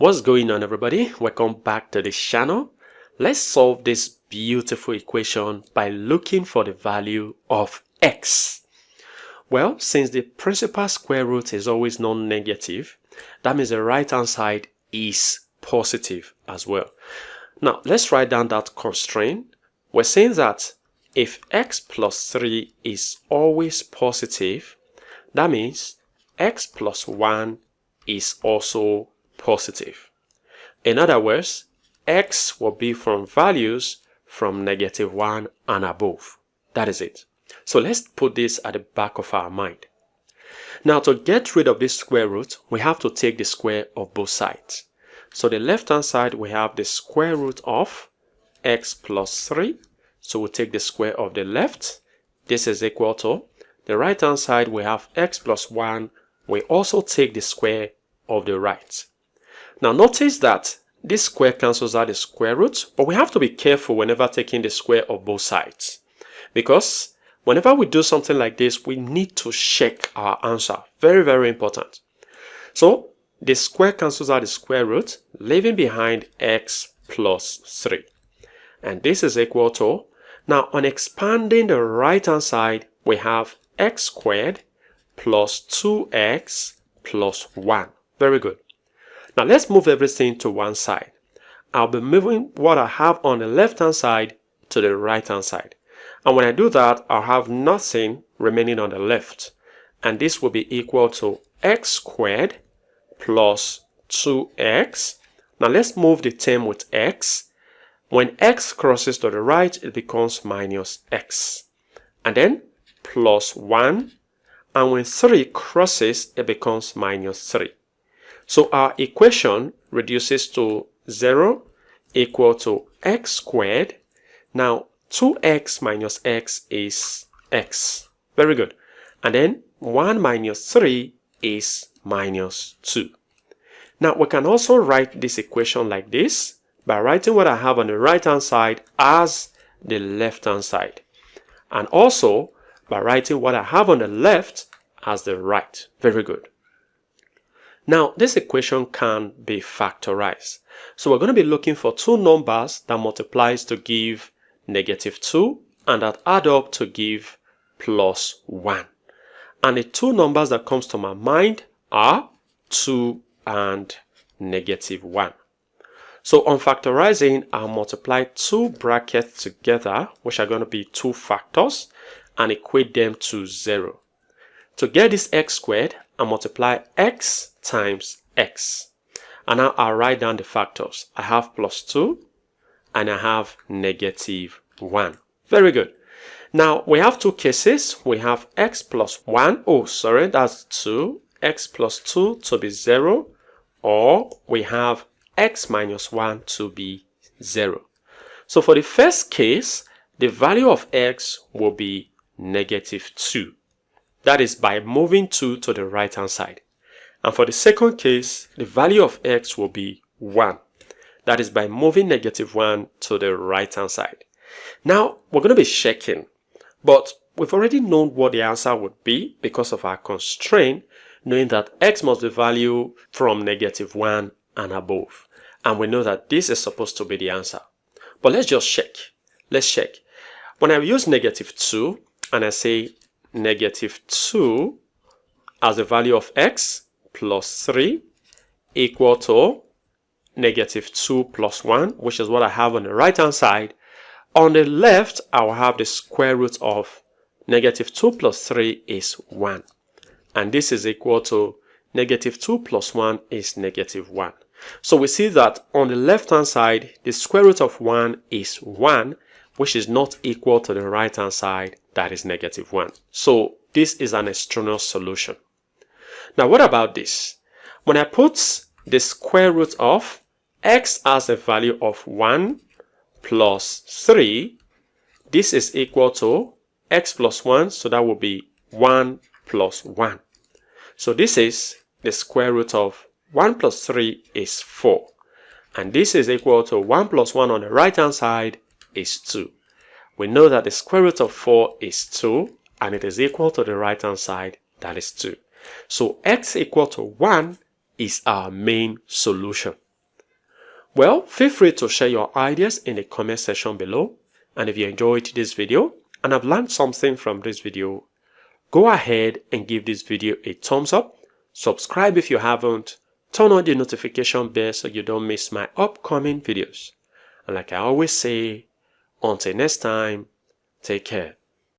What's going on, everybody? Welcome back to this channel. Let's solve this beautiful equation by looking for the value of x. Well, since the principal square root is always non-negative, that means the right hand side is positive as well. Now let's write down that constraint. We're saying that if x plus 3 is always positive, that means x plus 1 is also positive. In other words, x will be from values from -1 and above. That is it. So let's put this at the back of our mind. Now to get rid of this square root, we have to take the square of both sides. So the left hand side, we have the square root of x plus 3. So we'll take the square of the left. This is equal to the right hand side, we have x plus 1. We also take the square of the right. Now notice that this square cancels out the square root, but we have to be careful whenever taking the square of both sides, because whenever we do something like this, we need to check our answer. Very, very important. So the square cancels out the square root, leaving behind x plus 3. And this is equal to, now on expanding the right hand side, we have x squared plus 2x plus 1. Very good. Now let's move everything to one side. I'll be moving what I have on the left hand side to the right hand side. And when I do that, I'll have nothing remaining on the left. And this will be equal to x squared plus 2x. Now let's move the term with x. When x crosses to the right, it becomes minus x. And then plus 1. And when 3 crosses, it becomes minus 3. So our equation reduces to 0 equal to x squared. Now 2x minus x is x. Very good. And then 1 minus 3 is minus 2. Now we can also write this equation like this by writing what I have on the right hand side as the left hand side. And also by writing what I have on the left as the right. Very good. Now, this equation can be factorized. So we're going to be looking for two numbers that multiplies to give -2 and that add up to give +1. And the two numbers that comes to my mind are 2 and -1. So on factorizing, I'll multiply two brackets together, which are going to be two factors, and equate them to 0. To get this x squared, I multiply x times x. And now I'll write down the factors. I have +2 and I have -1. Very good. Now we have two cases. We have x plus 1. Oh, sorry, that's 2. X plus 2 to be 0. Or we have x minus 1 to be 0. So for the first case, the value of x will be -2. That is by moving 2 to the right hand side. And for the second case, the value of x will be 1. That is by moving -1 to the right hand side. Now, we're going to be checking, but we've already known what the answer would be because of our constraint, knowing that x must be value from -1 and above. And we know that this is supposed to be the answer. But let's just check. Let's check. When I use -2 and I say -2 as the value of x plus 3 equal to -2 plus 1, which is what I have on the right hand side. On the left, I will have the square root of -2 plus 3 is 1. And this is equal to -2 plus 1 is -1. So we see that on the left hand side, the square root of 1 is 1, which is not equal to the right hand side, that is -1. So this is an extraneous solution. Now what about this? When I put the square root of x as a value of 1 plus 3, this is equal to x plus 1, so that will be 1 plus 1. So this is the square root of 1 plus 3 is 4. And this is equal to 1 plus 1 on the right hand side is 2. We know that the square root of 4 is 2, and it is equal to the right hand side, that is 2. So x equal to 1 is our main solution. Well, feel free to share your ideas in the comment section below. And if you enjoyed this video and have learned something from this video, go ahead and give this video a thumbs up, subscribe if you haven't, turn on the notification bell so you don't miss my upcoming videos. And like I always say, until next time, take care.